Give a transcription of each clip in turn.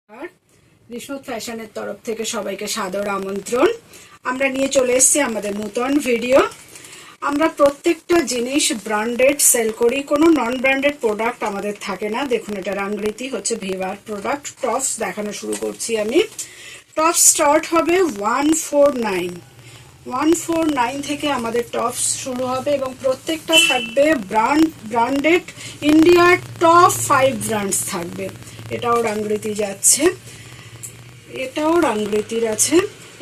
আর রিশোদ ফ্যাশনের তরফ থেকে সবাইকে সাদর আমন্ত্রণ। আমরা নিয়ে চলে এসেছি আমাদের নতুন ভিডিও। আমরা প্রত্যেকটা জিনিস ব্র্যান্ডেড সেল করি, কোনো নন ব্র্যান্ডেড প্রোডাক্ট আমাদের থাকে না। দেখুন, এটা রাংরীতি হচ্ছে ভিভার প্রোডাক্ট। টপস দেখানো শুরু করছি আমি। টপস স্টার্ট হবে 149 থেকে আমাদের টপস শুরু হবে এবং প্রত্যেকটা থাকবে ব্র্যান্ডেড। ইন্ডিয়ার টপ 5 ব্র্যান্ডস থাকবে। এটাও রাংরীতি যাচ্ছে, এটাও রাংরীতির আছে।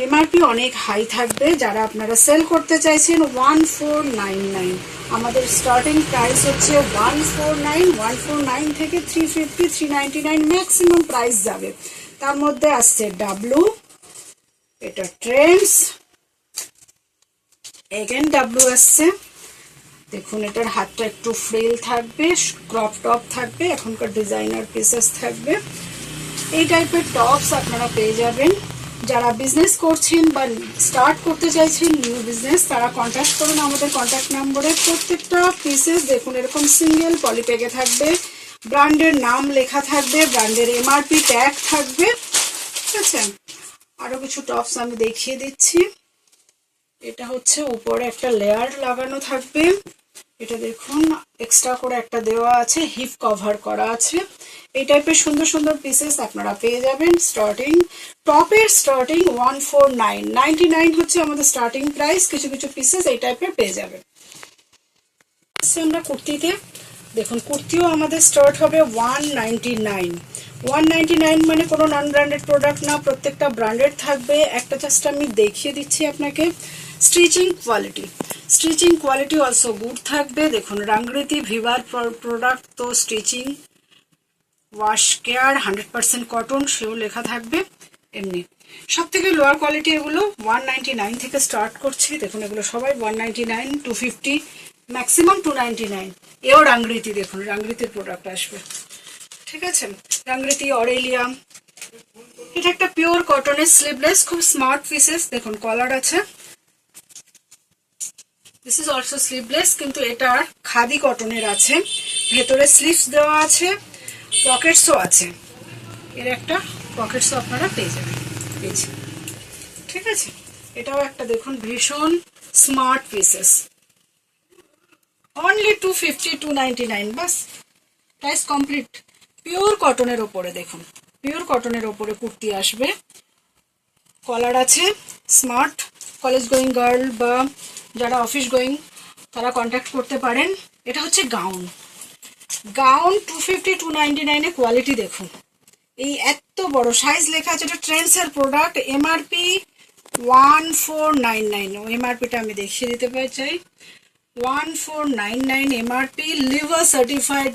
এমআরপি অনেক হাই থাকবে। যারা আপনারা সেল করতে চাইছেন 1499, আমাদের স্টার্টিং প্রাইস হচ্ছে 149 থেকে 350 399 ম্যাক্সিমাম প্রাইস যাবে। তার মধ্যে আসছে ডাব্লু, এটা ট্রেন্ডস, এগেন ডাব্লু আসছে। দেখুন, এটার হাতটা একটু ফ্রিল থাকবে, ক্রপ টপ থাকবে, এখনকার ডিজাইনার পিসেস থাকবে। এই টাইপের টপস আপনারা পেয়ে যাবেন। যারা বিজনেস করছেন বা স্টার্ট করতে চাইছেন নিউ বিজনেস, তারা কন্ট্যাক্ট করুন আমাদের কন্ট্যাক্ট নম্বরে। প্রত্যেকটা পিসেস দেখুন এরকম সিঙ্গেল পলিপ্যাকে থাকবে, ব্র্যান্ডের নাম লেখা থাকবে, ব্র্যান্ডের এমআরপি ট্যাগ থাকবে। ঠিক আছে, আরো কিছু টপস আমি দেখিয়ে দিচ্ছি। এটা হচ্ছে উপরে একটা লেয়ার লাগানো থাকবে। এটা দেখুন এক্সট্রা করে একটা দেওয়া আছে, হিপ কভার করা আছে। এই টাইপের সুন্দর সুন্দর পিসেস আপনারা পেয়ে যাবেন। টপের স্টার্টিং 14999 হচ্ছে আমাদের স্টার্টিং প্রাইস। কিছু কিছু পিসেস এই টাইপের পেয়ে যাবেন। আমরা কুর্তিতে দেখুন, কুর্তিও আমাদের স্টার্ট হবে 199 মানে কোনো নন ব্র্যান্ডেড প্রোডাক্ট না, প্রত্যেকটা ব্র্যান্ডেড থাকবে। একটা জাস্ট আমি দেখিয়ে দিচ্ছি আপনাকে। স্টিচিং কোয়ালিটি অলসো গুড থাকবে। দেখুন রাংরীতি ভিভার প্রোডাক্ট, তো স্টিচিং ওয়াশ কেয়ার 100% কটন সেও লেখা থাকবে। এমনি সব থেকে লোয়ার কোয়ালিটি এগুলো 199 থেকে স্টার্ট করছে। দেখুন এগুলো সবাই 199, 250, ম্যাক্সিমাম 299। এও রাংরীতি, দেখুন রাংরীতির প্রোডাক্ট আসবে। ঠিক আছে, রাংরীতি, অরেলিয়া। এটা একটা পিওর কটনের স্লিভলেস, খুব স্মার্ট পিসেস। দেখুন কলার আছে। দিস ইজ অলসো স্লিভলেস, কিন্তু এটা খাদি কটনের আছে। ভেতরে স্লিভস দেওয়া আছে, পকেটসও আছে। এর একটা পকেটসও আপনারা পেয়ে যাবেন। ঠিক আছে, এটাও একটা দেখুন ভীষণ স্মার্ট পিসেস। অনলি 250 299, বাস প্রাইস কমপ্লিট। পিওর কটনের ওপরে দেখুন, পিওর কটনের ওপরে কুর্তি আসবে। কলার আছে, স্মার্ট। কলেজ গোয়িং গার্ল বা যারা অফিস গোয়িং তারা কন্ট্যাক্ট করতে পারেন। এটা হচ্ছে গাউন 250 299 কোয়ালিটি দেখুন। এই এত বড় সাইজ লেখা আছে, এটা ট্রেন্ডস এর প্রোডাক্ট। এমআরপি 1499, এমআরপিটা আমি দেখিয়ে দিতে চাই। 1499 এমআরপি। লিভার সার্টিফাইড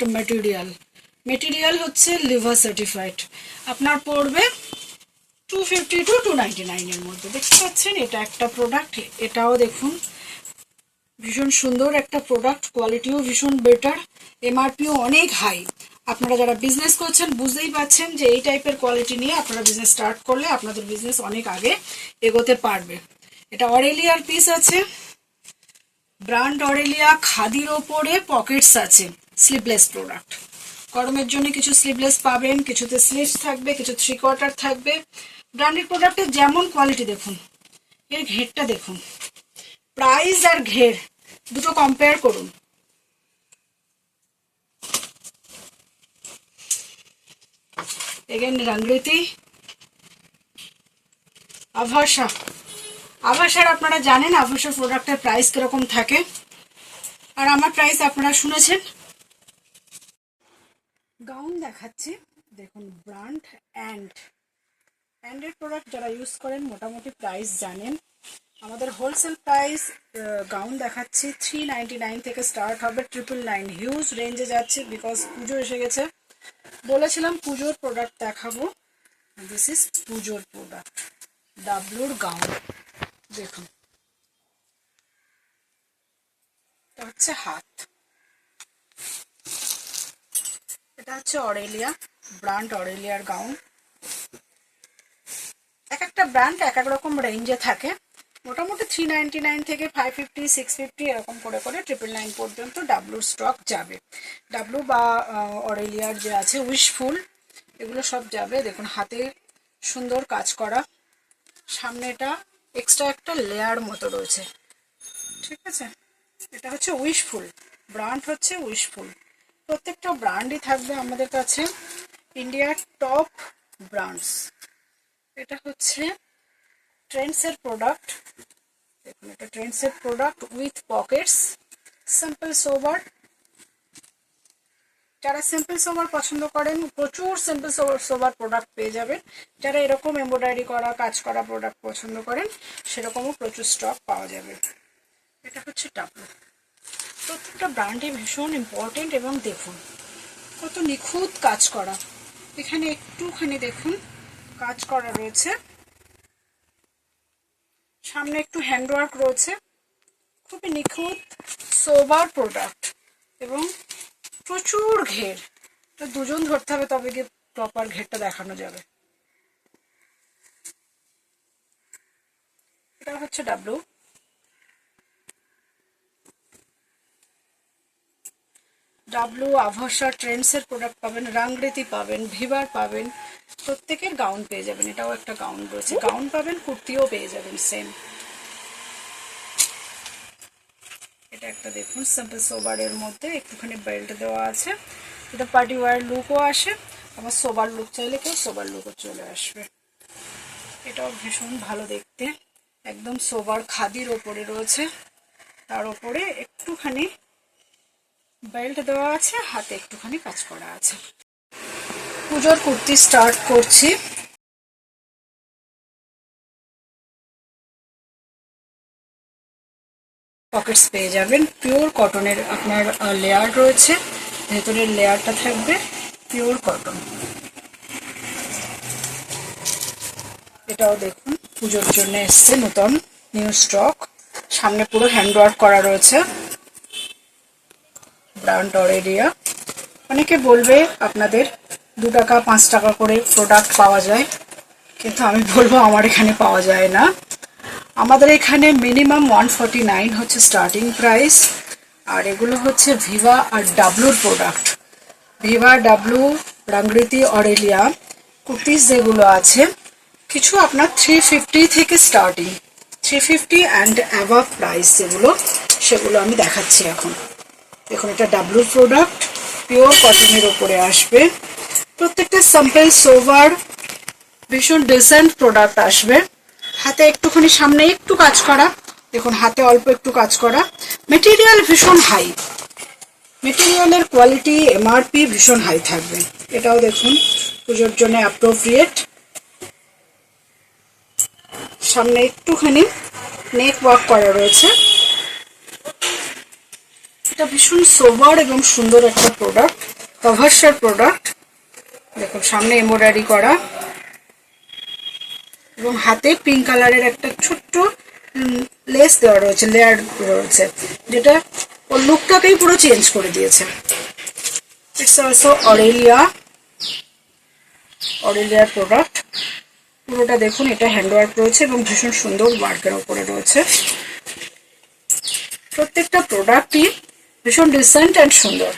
মেটেরিয়াল হচ্ছে লিভার সার্টিফাইড। আপনার পড়বে 250 to 299 এর মধ্যে। দেখতে পাচ্ছেন এটা একটা প্রোডাক্ট। এটাও দেখুন ভীষণ সুন্দর একটা প্রোডাক্ট, কোয়ালিটিও ভীষণ বেটার, এমআরপিও অনেক হাই। আপনারা যারা বিজনেস করছেন বুঝতেই পাচ্ছেন যে এই টাইপের কোয়ালিটি নিয়ে আপনারা বিজনেস স্টার্ট করলে আপনাদের বিজনেস অনেক আগে এগোতে পারবে। এটা অরেলিয়ার পিস আছে, ব্র্যান্ড অরেলিয়া, খাদির ওপরে পকেটস আছে। স্লিভলেস প্রোডাক্ট, গরমের জন্য কিছু স্লিভলেস পাবেন, কিছুতে স্লিভস থাকবে, কিছু 3/4 থাকবে। ব্র্যান্ডেড প্রোডাক্টের যেমন কোয়ালিটি দেখুন, এর ঘেরটা দেখুন, প্রাইস আর ঘের দুটো কম্পেয়ার করুন। এগেন রাংরীতি, আভাসার আপনারা জানেন আভাসার প্রোডাক্টের প্রাইস কিরকম থাকে, আর আমার প্রাইস আপনারা শুনেছেন। গাউন দেখাচ্ছি দেখুন, ব্র্যান্ড অ্যান্ডের প্রোডাক্ট যারা ইউজ করেন মোটামুটি প্রাইস জানেন। আমাদের হোলসেল প্রাইস গাউন দেখাচ্ছি 399 থেকে স্টার্ট হবে, 999 হিউজ রেঞ্জে যাচ্ছে। বিকজ পুজো এসে গেছে, বলেছিলাম পুজোর প্রোডাক্ট দেখাবো। দিস ইজ পুজোর প্রোডাক্ট, ডাব্লুর গাউন। দেখুন এটা হচ্ছে হাত, এটা হচ্ছে অরেলিয়া, ব্র্যান্ড অরেলিয়ার গাউন। এক একটা ব্র্যান্ড এক এক রকম রেঞ্জে থাকে। মোটামুটি 399 থেকে 550 650 এরকম করে 999 পর্যন্ত ডাব্লুর স্টক যাবে। ডাব্লু বা অরেলিয়ার যে আছে উইশফুল, এগুলো সব যাবে। দেখুন হাতে সুন্দর কাজ করা, সামনে এটা এক্সট্রা একটা লেয়ার মতো রয়েছে, ঠিক আছে। এটা হচ্ছে উইশফুল, ব্র্যান্ড হচ্ছে উইশফুল। প্রত্যেকটা ব্র্যান্ডই থাকবে আমাদের কাছে, ইন্ডিয়ার টপ ব্র্যান্ডস। এটা হচ্ছে ট্রেন্ডসের প্রোডাক্ট, দেখুন এটা ট্রেন্ডসের প্রোডাক্ট উইথ পকেটস, সিম্পল সোবার। যারা সিম্পল সোবার পছন্দ করেন প্রচুর সিম্পল সোবার প্রোডাক্ট পেয়ে যাবেন। যারা এরকম এমব্রয়ডারি করা কাজ করা প্রোডাক্ট পছন্দ করেন সেরকমও প্রচুর স্টক পাওয়া যাবে। এটা হচ্ছে ডাবলু। প্রত্যেকটা ব্র্যান্ডই ভীষণ ইম্পর্টেন্ট এবং দেখুন কত নিখুঁত কাজ করা। এখানে একটুখানি দেখুন কাজ করা রয়েছে, সামনে একটু হ্যান্ডওয়ার্ক রয়েছে, খুবই নিখুঁত সোবার প্রোডাক্ট এবং প্রচুর ঘের। তো দুজন ধরতে হবে তবে গিয়ে প্রপার ঘেরটা দেখানো যাবে। এটা হচ্ছে ডাবলু। ডাবলু, আভাসা, ট্রেন্ডসের প্রোডাক্ট পাবেন, রাংরেতি পাবেন, ভিভার পাবেন, প্রত্যেকের গাউন পেয়ে যাবেন। এটাও একটা গাউন রয়েছে, গাউন পাবেন, কুর্তিও পেয়ে যাবেন সেম। এটা একটা দেখুন সিম্পল সোবারের মধ্যে একটুখানি বেল্ট দেওয়া আছে। এটা পার্টি ওয়্যার লুকও আসে, আবার সোবার লুক চাইলে কেউ সোবার লুকও চলে আসবে। এটাও ভীষণ ভালো দেখতে, একদম সোবার খাদির ওপরে রয়েছে, তার ওপরে একটুখানি বেল্ট দেওয়া আছে, হাতে একটুখানি কাজ করা আছে। পুজোর কুর্তি স্টার্ট করছি। পকেটস পেয়ে যাবেন, পিওর কটনের আপনার লেয়ার রয়েছে, ভেতরের লেয়ারটা থাকবে পিওর কটন। এটাও দেখুন পুজোর জন্য এসছে নতুন নিউ স্টক, সামনে পুরো হ্যান্ডওয়ার্ক করা রয়েছে, ব্র্যান্ড অরেলিয়া। অনেকে বলবে আপনাদের 2 টাকা 5 টাকা করে প্রোডাক্ট পাওয়া যায়, কিন্তু আমি বলবো আমার এখানে পাওয়া যায় না। আমাদের এখানে মিনিমাম 149 হচ্ছে স্টার্টিং প্রাইস। আর এগুলো হচ্ছে ভিভা আর ডাবলুর product. Viva, W, রাংরেতি, Aurelia kurtis যেগুলো আছে কিছু আপনার 350 থেকে স্টার্টিং, 350 অ্যান্ড অ্যাভাব প্রাইস যেগুলো সেগুলো আমি দেখাচ্ছি এখন। দেখুন এটা ডাবলুর প্রোডাক্ট, পিওর কটনের ওপরে আসবে, প্রত্যেকটা সিম্পল সোভার ভীষণ ডিসেন্ট প্রোডাক্ট আসবে। হাতে একটুখানি সামনে একটু কাজ করা, দেখুন হাতে অল্প একটু কাজ করা, মেটেরিয়াল ভীষণ হাই, মেটেরিয়ালের কোয়ালিটি এমআরপি ভীষণ হাই থাকবে। এটাও দেখুন পুজোর জন্য অ্যাপ্রোপ্রিয়েট, সামনে একটুখানি নেক ওয়ার্ক করা রয়েছে। এটা ভীষণ সোবার এবং সুন্দর একটা প্রোডাক্ট, কভার্সের প্রোডাক্ট। দেখুন সামনে এমব্রয়ডারি করা এবং হাতে পিঙ্ক কালারের একটা ছোট্ট লেস দেওয়া রয়েছে, লেয়ার রয়েছে, যেটা ওর লুকটাকেই পুরো চেঞ্জ করে দিয়েছে। ইটস অলসো অরেলিয়ার প্রোডাক্ট। পুরোটা দেখুন এটা হ্যান্ডওয়ার্ক রয়েছে এবং ভীষণ সুন্দর ওয়ার্কের ওপরে রয়েছে। প্রত্যেকটা প্রোডাক্টই ভীষণ ডিসেন্ট অ্যান্ড সুন্দর।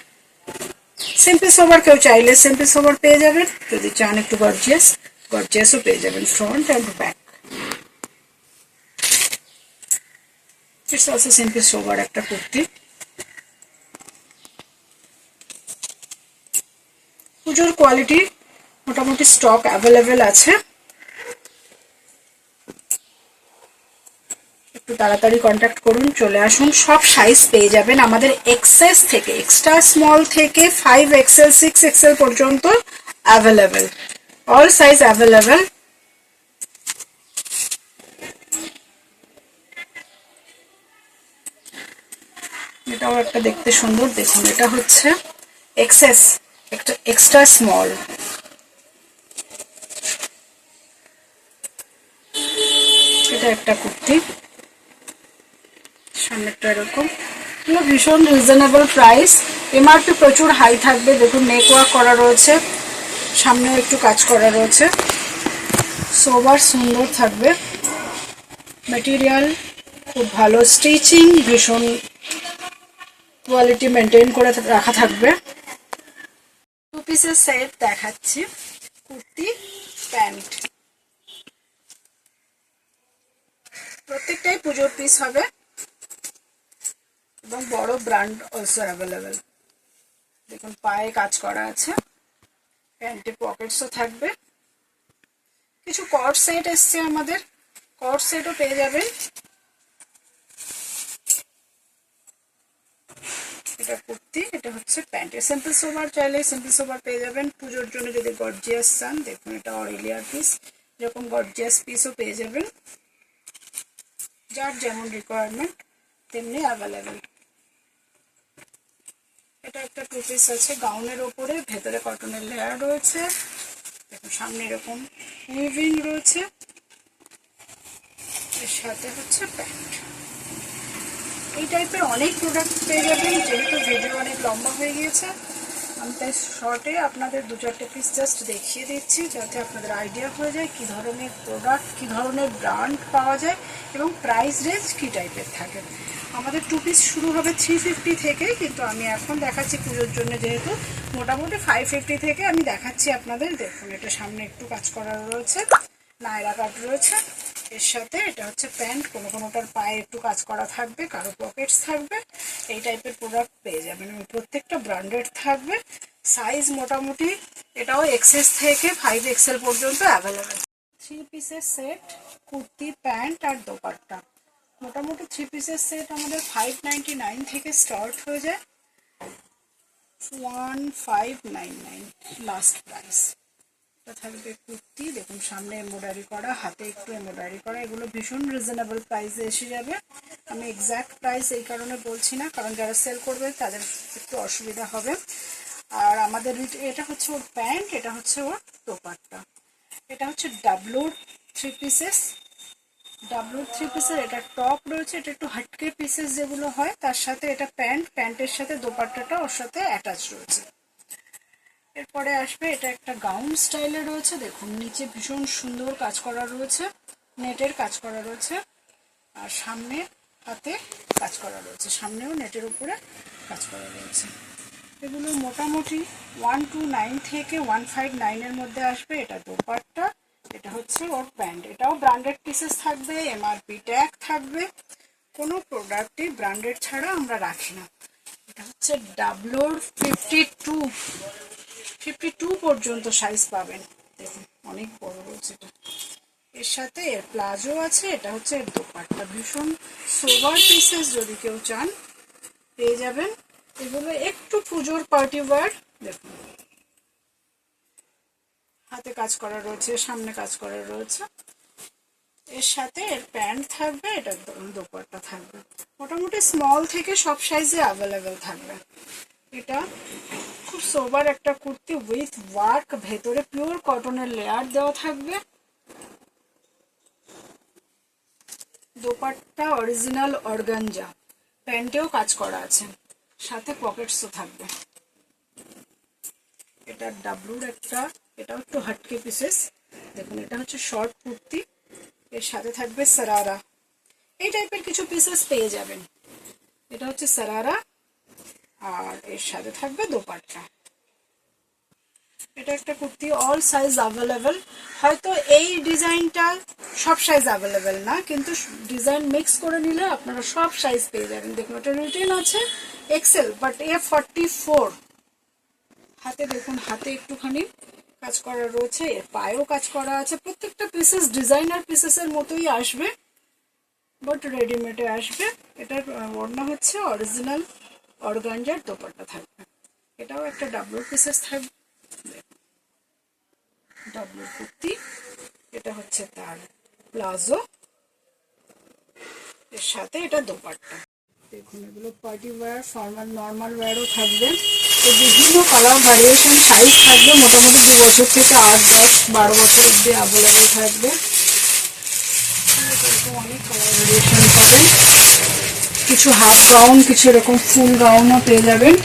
সিম্পল সোবার কেউ চাইলে সিম্পল সোবার পেয়ে যাবেন, যদি চান একটু গর্জিয়াসও পেয়ে যাবেন front and back. It's also simple sober একটা কুর্তি। পুজোর কোয়ালিটি মোটামুটি স্টক অ্যাভেলেবেল আছে, একটু তাড়াতাড়ি কন্ট্যাক্ট করুন, চলে আসুন। সব সাইজ পেয়ে যাবেন আমাদের এক্সএস থেকে, এক্সট্রা স্মল থেকে 5XL 6XL পর্যন্ত অ্যাভেলেবেল, অল সাইজ অ্যাভেলেবেল। এটাও একটা দেখতে সুন্দর, দেখুন এটা হচ্ছে এক্সএস, একটা এক্সট্রা স্মল। এটা একটা কুর্তি, সামনেটা এরকম, এগুলো ভীষণ রিজনেবল প্রাইস, এমআরপি প্রচুর হাই থাকবে। দেখুন নেক ওয়ার্ক করা রয়েছে, সামনেও একটু কাজ করা রয়েছে, সোবার সুন্দর থাকবে, ম্যাটেরিয়াল খুব ভালো, স্টিচিং ভীষণ কোয়ালিটি মেনটেন করে রাখা থাকবে। 2 পিসের সেট দেখাচ্ছি, কুর্তি প্যান্ট, প্রত্যেকটাই পুজোর পিস হবে এবং বড় ব্র্যান্ড অলসো অ্যাভেলেবেল। দেখুন পায়ে কাজ করা আছে, প্যান্টে পকেটসও থাকবে। কিছু কট সেট এসছে আমাদের, কট সেটও পেয়ে যাবেন। এটা কুর্তি, এটা হচ্ছে প্যান্ট। সিম্পল সোবার চাইলে সিম্পল সোবার পেয়ে যাবেন। পুজোর জন্য যদি গর্জিয়াস চান, দেখুন এটা অরেলিয়ার পিস, এরকম গর্জিয়াস পিসও পেয়ে যাবেন। যার যেমন রিকোয়ারমেন্ট তেমনি অ্যাভেলেবেল। এটা একটা টু পিস আছে গাউনের ওপরে, ভেতরে কটনের লেয়ার রয়েছে। দেখুন সামনে এরকম উইভিং রয়েছে, এর সাথে হচ্ছে প্যান্ট। এই টাইপের অনেক প্রোডাক্ট পেয়ে যাবেন। যেহেতু ভিডিও অনেক লম্বা হয়ে গিয়েছে, আমি তাই শর্টে আপনাদের 2-4টে পিস জাস্ট দেখিয়ে দিচ্ছি, যাতে আপনাদের আইডিয়া হয়ে যায় কী ধরনের প্রোডাক্ট, কী ধরনের ব্র্যান্ড পাওয়া যায় এবং প্রাইস রেঞ্জ কী টাইপের থাকে। আমাদের টু পিস শুরু হবে 350 থেকে, কিন্তু আমি এখন দেখাচ্ছি পুজোর জন্য, যেহেতু মোটামুটি 550 থেকে আমি দেখাচ্ছি আপনাদের। দেখুন এটা সামনে একটু কাজ করা রয়েছে, নায়রা কাট রয়েছে। এর সাথে এটা হচ্ছে প্যান্ট, কোনোটার পায়ে একটু কাজ করা থাকবে, কারো পকেটস থাকবে। এই টাইপের প্রোডাক্ট পেয়ে যাবেন এবং প্রত্যেকটা ব্র্যান্ডেড থাকবে। সাইজ মোটামুটি এটাও XS থেকে 5XL পর্যন্ত অ্যাভেলেবেল। 3 পিসের সেট, কুর্তি প্যান্ট আর দোপাট্টা। মোটামুটি 3 পিসের সেট আমাদের 599 থেকে স্টার্ট হয়ে যায়, 1599 লাস্ট প্রাইস। এটা থাকবে কুর্তি, দেখুন সামনে এমব্রয়ডারি করা, হাতে একটু এমব্রয়ডারি করা। এগুলো ভীষণ রিজনেবল প্রাইসে এসে যাবে। আমি এক্স্যাক্ট প্রাইস এই কারণে বলছি না, কারণ যারা সেল করবে তাদের একটু অসুবিধা হবে। আর আমাদের এটা হচ্ছে ওর প্যান্ট, এটা হচ্ছে ওর দোপাট্টা। এটা হচ্ছে ডাব্লুর 3 পিসেস, ডাব্লুর 3 পিসের এটা টপ রয়েছে, এটা একটু হাটকে পিসেস যেগুলো হয়, তার সাথে এটা প্যান্ট, প্যান্টের সাথে দোপাট্টাটা ওর সাথে অ্যাটাচ রয়েছে। এরপরে আসবে এটা একটা গাউন স্টাইলে রয়েছে। দেখুন নিচে ভীষণ সুন্দর কাজ করা রয়েছে, নেটের কাজ করা রয়েছে, আর সামনে হাতে কাজ করা রয়েছে, সামনেও নেটের উপরে কাজ করা রয়েছে। এগুলো মোটামুটি 129 থেকে 159 এর মধ্যে আসবে। এটা দোপাট্টা, এটা হচ্ছে ওর প্যান্ট। এটাও ব্র্যান্ডেড পিসেস থাকবে, MRP ট্যাগ থাকবে। কোনো প্রোডাক্টই ব্র্যান্ডেড ছাড়া আমরা রাখি না। এটা হচ্ছে ডাব্লুর 52 পর্যন্ত সাইজ পাবেন। দেখুন অনেক বড় রয়েছে এটা। এর সাথে এর প্লাজো আছে, এটা হচ্ছে এর দোপাট্টা। ভীষণ সোবার পিসেস যদি কেউ চান পেয়ে যাবেন। এগুলো একটু পুজোর পার্টি ওয়্যার। দেখুন হাতে কাজ করা রয়েছে, সামনে কাজ করা রয়েছে। এর সাথে এর প্যান্ট থাকবে, এটা দোপাট্টা থাকবে। মোটামুটি স্মল থেকে সব সাইজে অ্যাভেলেবেল থাকবে। এটা খুব সোবার একটা কুর্তি উইথ ওয়ার্ক, ভেতরে পিওর কটনের লেয়ার দেওয়া থাকবে। দোপাট্টা অরিজিনাল অর্গানজা, প্যান্টেও কাজ করা আছে, সাথে পকেটসও থাকবে। এটা ডাব্লুর একটা, এটাও একটু হাটকে পিসেস। দেখুন এটা হচ্ছে শর্ট কুর্তি, এর সাথে থাকবে সারারা। এই টাইপের কিছু পিসেস পেয়ে যাবেন। এটা হচ্ছে সারারা, আর এর সাথে থাকবে দোপাট্টা। এটা একটা কুর্তি, অল সাইজ অ্যাভেলেবেল। হয়তো এই ডিজাইনটা সব সাইজ অ্যাভেলেবেল না, কিন্তু ডিজাইন মিক্স করে নিলে আপনারা সব সাইজ পেয়ে যাবেন। দেখুন এটা রিটেন আছে XL, বাট A44। হাতে দেখুন, হাতে একটুখানি কাজ করা রয়েছে, এর পায়েও কাজ করা আছে। প্রত্যেকটা পিসেস ডিজাইনার পিসেসের মতোই আসবে, বাট রেডিমেডে আসবে। এটার ওড়না হচ্ছে অরিজিনাল অর্গানজার, দোপাট্টা থাকবে। এটাও একটা ডাব্লু পিসেস থাকবে, ডাব্লু কুর্তি। এটা হচ্ছে তার প্লাজো, এর সাথে এটা দোপাট্টা। দেখুন এগুলো পার্টি ওয়্যার, ফর্মাল নর্মাল ওয়্যারও থাকবে। তো বিভিন্ন কালার ভ্যারিয়েশন সাইজ থাকবে। মোটামুটি 2 বছর থেকে 8, 10, 12 বছর অব্দি অ্যাভেলেবেল থাকবে। অনেক কালার ভ্যারিয়েশন পাবেন। কিছু হাফ গাউন, কিছু এরকম ফুল গাউনও পেয়ে যাবেন।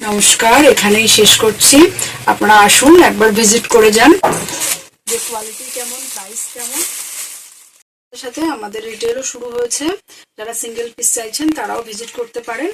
নমস্কার, এখানেই শেষ করছি। আপনারা আসুন, একবার ভিজিট করে যান, যে কোয়ালিটি কেমন, প্রাইস কেমন। সাথে আমাদের রিটেলও শুরু হয়েছে, যারা সিঙ্গেল পিস চাইছেন তারাও ভিজিট করতে পারেন।